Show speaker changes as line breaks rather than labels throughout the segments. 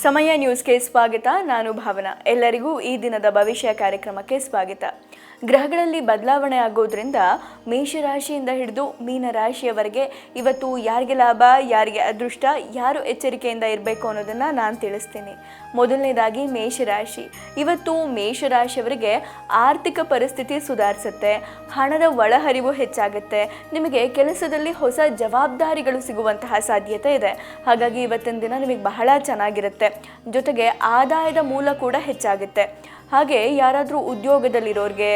ಸಮಯ ನ್ಯೂಸ್ಗೆ ಸ್ವಾಗತ. ನಾನು ಭಾವನಾ. ಎಲ್ಲರಿಗೂ ಈ ದಿನದ ಭವಿಷ್ಯ ಕಾರ್ಯಕ್ರಮಕ್ಕೆ ಸ್ವಾಗತ. ಗ್ರಹಗಳಲ್ಲಿ ಬದಲಾವಣೆ ಆಗೋದ್ರಿಂದ ಮೇಷರಾಶಿಯಿಂದ ಹಿಡಿದು ಮೀನರಾಶಿಯವರೆಗೆ ಇವತ್ತು ಯಾರಿಗೆ ಲಾಭ, ಯಾರಿಗೆ ಅದೃಷ್ಟ, ಯಾರು ಎಚ್ಚರಿಕೆಯಿಂದ ಇರಬೇಕು ಅನ್ನೋದನ್ನು ನಾನು ತಿಳಿಸ್ತೀನಿ. ಮೊದಲನೇದಾಗಿ ಮೇಷರಾಶಿ. ಇವತ್ತು ಮೇಷರಾಶಿಯವರಿಗೆ ಆರ್ಥಿಕ ಪರಿಸ್ಥಿತಿ ಸುಧಾರಿಸುತ್ತೆ, ಹಣದ ಒಳಹರಿವು ಹೆಚ್ಚಾಗುತ್ತೆ, ನಿಮಗೆ ಕೆಲಸದಲ್ಲಿ ಹೊಸ ಜವಾಬ್ದಾರಿಗಳು ಸಿಗುವಂತಹ ಸಾಧ್ಯತೆ ಇದೆ. ಹಾಗಾಗಿ ಇವತ್ತಿನ ದಿನ ನಿಮಗೆ ಬಹಳ ಚೆನ್ನಾಗಿರುತ್ತೆ. ಜೊತೆಗೆ ಆದಾಯದ ಮೂಲ ಕೂಡ ಹೆಚ್ಚಾಗುತ್ತೆ. ಹಾಗೆ ಯಾರಾದರೂ ಉದ್ಯೋಗದಲ್ಲಿರೋರಿಗೆ,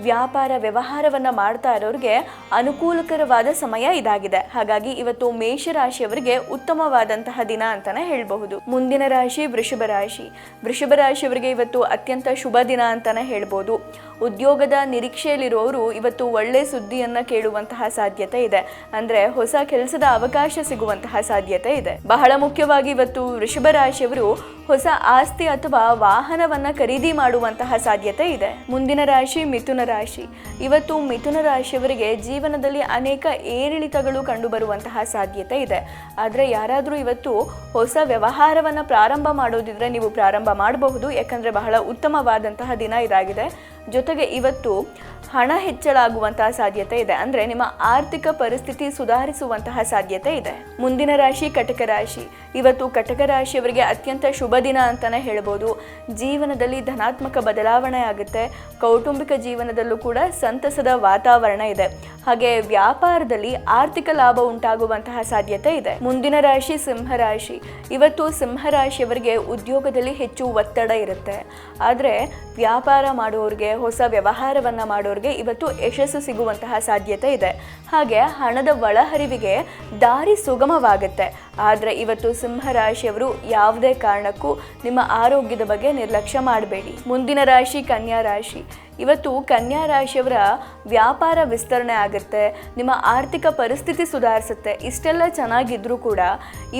ವ್ಯಾಪಾರ ವ್ಯವಹಾರವನ್ನು ಮಾಡ್ತಾ ಇರೋರಿಗೆ ಅನುಕೂಲಕರವಾದ ಸಮಯ ಇದಾಗಿದೆ. ಹಾಗಾಗಿ ಇವತ್ತು ಮೇಷರಾಶಿಯವರಿಗೆ ಉತ್ತಮವಾದಂತಹ ದಿನ ಅಂತಲೇ ಹೇಳಬಹುದು. ಮುಂದಿನ ರಾಶಿ ವೃಷಭ ರಾಶಿ. ವೃಷಭ ರಾಶಿಯವರಿಗೆ ಇವತ್ತು ಅತ್ಯಂತ ಶುಭ ದಿನ ಅಂತಲೇ ಹೇಳ್ಬೋದು. ಉದ್ಯೋಗದ ನಿರೀಕ್ಷೆಯಲ್ಲಿರುವವರು ಇವತ್ತು ಒಳ್ಳೆ ಸುದ್ದಿಯನ್ನು ಕೇಳುವಂತಹ ಸಾಧ್ಯತೆ ಇದೆ. ಅಂದರೆ ಹೊಸ ಕೆಲಸದ ಅವಕಾಶ ಸಿಗುವಂತಹ ಸಾಧ್ಯತೆ ಇದೆ. ಬಹಳ ಮುಖ್ಯವಾಗಿ ಇವತ್ತು ವೃಷಭ ರಾಶಿಯವರು ಹೊಸ ಆಸ್ತಿ ಅಥವಾ ವಾಹನವನ್ನು ಖರೀದಿ ಮಾಡುವಂತಹ ಸಾಧ್ಯತೆ ಇದೆ. ಮುಂದಿನ ರಾಶಿ ಮಿಥುನ ರಾಶಿ. ಇವತ್ತು ಮಿಥುನ ರಾಶಿಯವರಿಗೆ ಜೀವನದಲ್ಲಿ ಅನೇಕ ಏರಿಳಿತಗಳು ಕಂಡುಬರುವಂತಹ ಸಾಧ್ಯತೆ ಇದೆ. ಆದರೆ ಯಾರಾದರೂ ಇವತ್ತು ಹೊಸ ವ್ಯವಹಾರವನ್ನು ಪ್ರಾರಂಭ ಮಾಡೋದಿದ್ರೆ ನೀವು ಪ್ರಾರಂಭ ಮಾಡಬಹುದು. ಯಾಕಂದರೆ ಬಹಳ ಉತ್ತಮವಾದಂತಹ ದಿನ ಇದಾಗಿದೆ. ಜೊತೆಗೆ ಇವತ್ತು ಹಣ ಹೆಚ್ಚಳ ಆಗುವಂತಹ ಸಾಧ್ಯತೆ ಇದೆ. ಅಂದರೆ ನಿಮ್ಮ ಆರ್ಥಿಕ ಪರಿಸ್ಥಿತಿ ಸುಧಾರಿಸುವಂತಹ ಸಾಧ್ಯತೆ ಇದೆ. ಮುಂದಿನ ರಾಶಿ ಕಟಕ ರಾಶಿ. ಇವತ್ತು ಕಟಕ ರಾಶಿಯವರಿಗೆ ಅತ್ಯಂತ ಶುಭ ದಿನ ಅಂತಲೇ ಹೇಳ್ಬೋದು. ಜೀವನದಲ್ಲಿ ಧನಾತ್ಮಕ ಬದಲಾವಣೆ ಆಗುತ್ತೆ. ಕೌಟುಂಬಿಕ ಜೀವನದಲ್ಲೂ ಕೂಡ ಸಂತಸದ ವಾತಾವರಣ ಇದೆ. ಹಾಗೆ ವ್ಯಾಪಾರದಲ್ಲಿ ಆರ್ಥಿಕ ಲಾಭ ಉಂಟಾಗುವಂತಹ ಸಾಧ್ಯತೆ ಇದೆ. ಮುಂದಿನ ರಾಶಿ ಸಿಂಹರಾಶಿ. ಇವತ್ತು ಸಿಂಹರಾಶಿಯವರಿಗೆ ಉದ್ಯೋಗದಲ್ಲಿ ಹೆಚ್ಚು ಒತ್ತಡ ಇರುತ್ತೆ. ಆದರೆ ವ್ಯಾಪಾರ ಮಾಡುವವರಿಗೆ, ಹೊಸ ವ್ಯವಹಾರವನ್ನು ಮಾಡೋರಿಗೆ ಇವತ್ತು ಯಶಸ್ಸು ಸಿಗುವಂತಹ ಸಾಧ್ಯತೆ ಇದೆ. ಹಾಗೆ ಹಣದ ಒಳಹರಿವಿಗೆ ದಾರಿ ಸುಗಮವಾಗುತ್ತೆ. ಆದರೆ ಇವತ್ತು ಸಿಂಹರಾಶಿಯವರು ಯಾವುದೇ ಕಾರಣಕ್ಕೂ ನಿಮ್ಮ ಆರೋಗ್ಯದ ಬಗ್ಗೆ ನಿರ್ಲಕ್ಷ್ಯ ಮಾಡಬೇಡಿ. ಮುಂದಿನ ರಾಶಿ ಕನ್ಯಾ ರಾಶಿ. ಇವತ್ತು ಕನ್ಯಾ ರಾಶಿಯವರ ವ್ಯಾಪಾರ ವಿಸ್ತರಣೆ ಆಗುತ್ತೆ, ನಿಮ್ಮ ಆರ್ಥಿಕ ಪರಿಸ್ಥಿತಿ ಸುಧಾರಿಸುತ್ತೆ. ಇಷ್ಟೆಲ್ಲ ಚೆನ್ನಾಗಿದ್ರೂ ಕೂಡ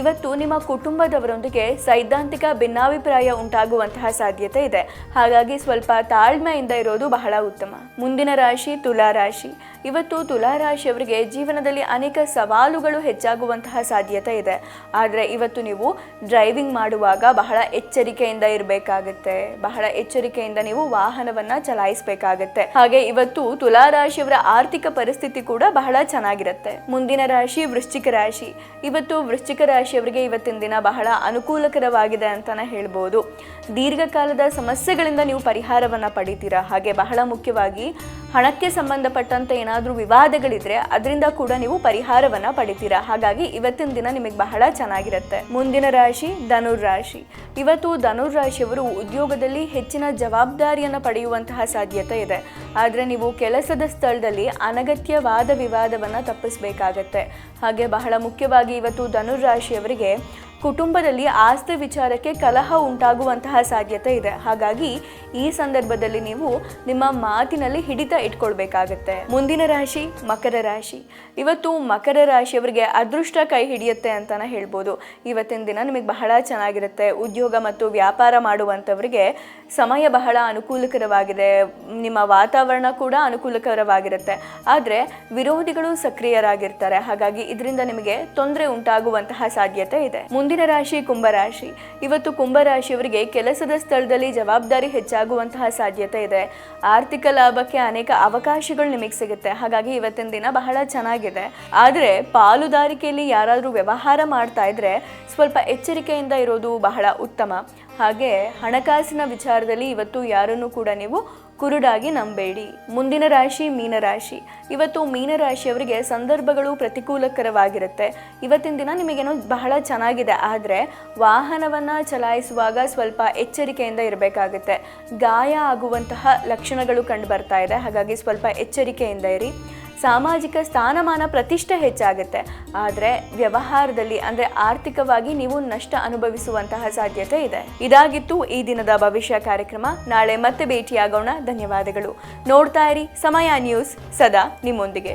ಇವತ್ತು ನಿಮ್ಮ ಕುಟುಂಬದವರೊಂದಿಗೆ ಸೈದ್ಧಾಂತಿಕ ಭಿನ್ನಾಭಿಪ್ರಾಯ ಉಂಟಾಗುವಂತಹ ಸಾಧ್ಯತೆ ಇದೆ. ಹಾಗಾಗಿ ಸ್ವಲ್ಪ ತಾಳ್ಮೆಯಿಂದ ಇರೋದು ಬಹಳ ಉತ್ತಮ. ಮುಂದಿನ ರಾಶಿ ತುಲಾ ರಾಶಿ. ಇವತ್ತು ತುಲಾ ರಾಶಿಯವರಿಗೆ ಜೀವನದಲ್ಲಿ ಅನೇಕ ಸವಾಲುಗಳು ಹೆಚ್ಚಾಗುವಂತಹ ಸಾಧ್ಯತೆ ಇದೆ. ಆದರೆ ಇವತ್ತು ನೀವು ಡ್ರೈವಿಂಗ್ ಮಾಡುವಾಗ ಬಹಳ ಎಚ್ಚರಿಕೆಯಿಂದ ಇರಬೇಕಾಗುತ್ತೆ. ಬಹಳ ಎಚ್ಚರಿಕೆಯಿಂದ ನೀವು ವಾಹನವನ್ನು ಚಲಾಯಿಸಬೇಕಾಗತ್ತೆ. ಹಾಗೆ ಇವತ್ತು ತುಲಾ ರಾಶಿಯವರ ಆರ್ಥಿಕ ಪರಿಸ್ಥಿತಿ ಕೂಡ ಬಹಳ ಚೆನ್ನಾಗಿರುತ್ತೆ. ಮುಂದಿನ ರಾಶಿ ವೃಶ್ಚಿಕ ರಾಶಿ. ಇವತ್ತು ವೃಶ್ಚಿಕ ರಾಶಿಯವರಿಗೆ ಇವತ್ತಿನ ದಿನ ಬಹಳ ಅನುಕೂಲಕರವಾಗಿದೆ ಅಂತಾನೆ ಹೇಳ್ಬೋದು. ದೀರ್ಘಕಾಲದ ಸಮಸ್ಯೆಗಳಿಂದ ನೀವು ಪರಿಹಾರವನ್ನು ಪಡಿತೀರಾ. ಹಾಗೆ ಬಹಳ ಮುಖ್ಯವಾಗಿ ಹಣಕ್ಕೆ ಸಂಬಂಧಪಟ್ಟಂತೆ ಏನಾದರೂ ವಿವಾದಗಳಿದ್ರೆ ಅದರಿಂದ ಕೂಡ ನೀವು ಪರಿಹಾರವನ್ನು ಪಡಿತೀರಾ. ಹಾಗಾಗಿ ಇವತ್ತಿನ ದಿನ ನಿಮಗೆ ಬಹಳ ಚೆನ್ನಾಗಿರುತ್ತೆ. ಮುಂದಿನ ರಾಶಿ ಧನುರ್ ರಾಶಿ. ಇವತ್ತು ಧನುರ್ ರಾಶಿಯವರು ಉದ್ಯೋಗದಲ್ಲಿ ಹೆಚ್ಚಿನ ಜವಾಬ್ದಾರಿಯನ್ನು ಪಡೆಯುವಂತಹ ಸಾಧ್ಯತೆ ಇದೆ. ಆದರೆ ನೀವು ಕೆಲಸದ ಸ್ಥಳದಲ್ಲಿ ಅನಗತ್ಯ ವಾದ ವಿವಾದವನ್ನು ತಪ್ಪಿಸಬೇಕಾಗತ್ತೆ. ಹಾಗೆ ಬಹಳ ಮುಖ್ಯವಾಗಿ ಇವತ್ತು ಧನುರ್ ರಾಶಿಯವರಿಗೆ ಕುಟುಂಬದಲ್ಲಿ ಆಸ್ತಿ ವಿಚಾರಕ್ಕೆ ಕಲಹ ಉಂಟಾಗುವಂತಹ ಸಾಧ್ಯತೆ ಇದೆ. ಹಾಗಾಗಿ ಈ ಸಂದರ್ಭದಲ್ಲಿ ನೀವು ನಿಮ್ಮ ಮಾತಿನಲ್ಲಿ ಹಿಡಿತ ಇಟ್ಕೊಳ್ಬೇಕಾಗತ್ತೆ. ಮುಂದಿನ ರಾಶಿ ಮಕರ ರಾಶಿ. ಇವತ್ತು ಮಕರ ರಾಶಿಯವರಿಗೆ ಅದೃಷ್ಟ ಕೈ ಹಿಡಿಯುತ್ತೆ ಅಂತಾನೆ ಹೇಳ್ಬೋದು. ಇವತ್ತಿನ ದಿನ ನಿಮಗೆ ಬಹಳ ಚೆನ್ನಾಗಿರುತ್ತೆ. ಉದ್ಯೋಗ ಮತ್ತು ವ್ಯಾಪಾರ ಮಾಡುವಂಥವರಿಗೆ ಸಮಯ ಬಹಳ ಅನುಕೂಲಕರವಾಗಿದೆ. ನಿಮ್ಮ ವಾತಾವರಣ ಕೂಡ ಅನುಕೂಲಕರವಾಗಿರುತ್ತೆ. ಆದರೆ ವಿರೋಧಿಗಳು ಸಕ್ರಿಯರಾಗಿರ್ತಾರೆ. ಹಾಗಾಗಿ ಇದರಿಂದ ನಿಮಗೆ ತೊಂದರೆ ಉಂಟಾಗುವಂತಹ ಸಾಧ್ಯತೆ ಇದೆ. ಮುಂದಿನ ರಾಶಿ ಕುಂಭರಾಶಿ. ಇವತ್ತು ಕುಂಭರಾಶಿಯವರಿಗೆ ಕೆಲಸದ ಸ್ಥಳದಲ್ಲಿ ಜವಾಬ್ದಾರಿ ಹೆಚ್ಚಾಗುವಂತಹ ಸಾಧ್ಯತೆ ಇದೆ. ಆರ್ಥಿಕ ಲಾಭಕ್ಕೆ ಅನೇಕ ಅವಕಾಶಗಳು ನಿಮಗೆ ಸಿಗುತ್ತೆ. ಹಾಗಾಗಿ ಇವತ್ತಿನ ದಿನ ಬಹಳ ಚೆನ್ನಾಗಿದೆ. ಆದರೆ ಪಾಲುದಾರಿಕೆಯಲ್ಲಿ ಯಾರಾದರೂ ವ್ಯವಹಾರ ಮಾಡ್ತಾ ಇದ್ರೆ ಸ್ವಲ್ಪ ಎಚ್ಚರಿಕೆಯಿಂದ ಇರೋದು ಬಹಳ ಉತ್ತಮ. ಹಾಗೆ ಹಣಕಾಸಿನ ವಿಚಾರದಲ್ಲಿ ಇವತ್ತು ಯಾರನ್ನು ಕೂಡ ನೀವು ಕುರುಡಾಗಿ ನಂಬೇಡಿ. ಮುಂದಿನ ರಾಶಿ ಮೀನರಾಶಿ. ಇವತ್ತು ಮೀನರಾಶಿಯವರಿಗೆ ಸಂದರ್ಭಗಳು ಪ್ರತಿಕೂಲಕರವಾಗಿರುತ್ತೆ. ಇವತ್ತಿನ ದಿನ ನಿಮಗೇನೋ ಬಹಳ ಚೆನ್ನಾಗಿದೆ. ಆದರೆ ವಾಹನವನ್ನು ಚಲಾಯಿಸುವಾಗ ಸ್ವಲ್ಪ ಎಚ್ಚರಿಕೆಯಿಂದ ಇರಬೇಕಾಗುತ್ತೆ. ಗಾಯ ಆಗುವಂತಹ ಲಕ್ಷಣಗಳು ಕಂಡು ಬರ್ತಾ ಇದೆ. ಹಾಗಾಗಿ ಸ್ವಲ್ಪ ಎಚ್ಚರಿಕೆಯಿಂದ ಇರಿ. ಸಾಮಾಜಿಕ ಸ್ಥಾನಮಾನ ಪ್ರತಿಷ್ಠೆ ಹೆಚ್ಚಾಗುತ್ತೆ. ಆದರೆ ವ್ಯವಹಾರದಲ್ಲಿ ಅಂದರೆ ಆರ್ಥಿಕವಾಗಿ ನೀವು ನಷ್ಟ ಅನುಭವಿಸುವಂತಹ ಸಾಧ್ಯತೆ ಇದೆ. ಇದಾಗಿತ್ತು ಈ ದಿನದ ಭವಿಷ್ಯ ಕಾರ್ಯಕ್ರಮ. ನಾಳೆ ಮತ್ತೆ ಭೇಟಿಯಾಗೋಣ. ಧನ್ಯವಾದಗಳು. ನೋಡ್ತಾ ಇರಿ ಸಮಯ ನ್ಯೂಸ್, ಸದಾ ನಿಮ್ಮೊಂದಿಗೆ.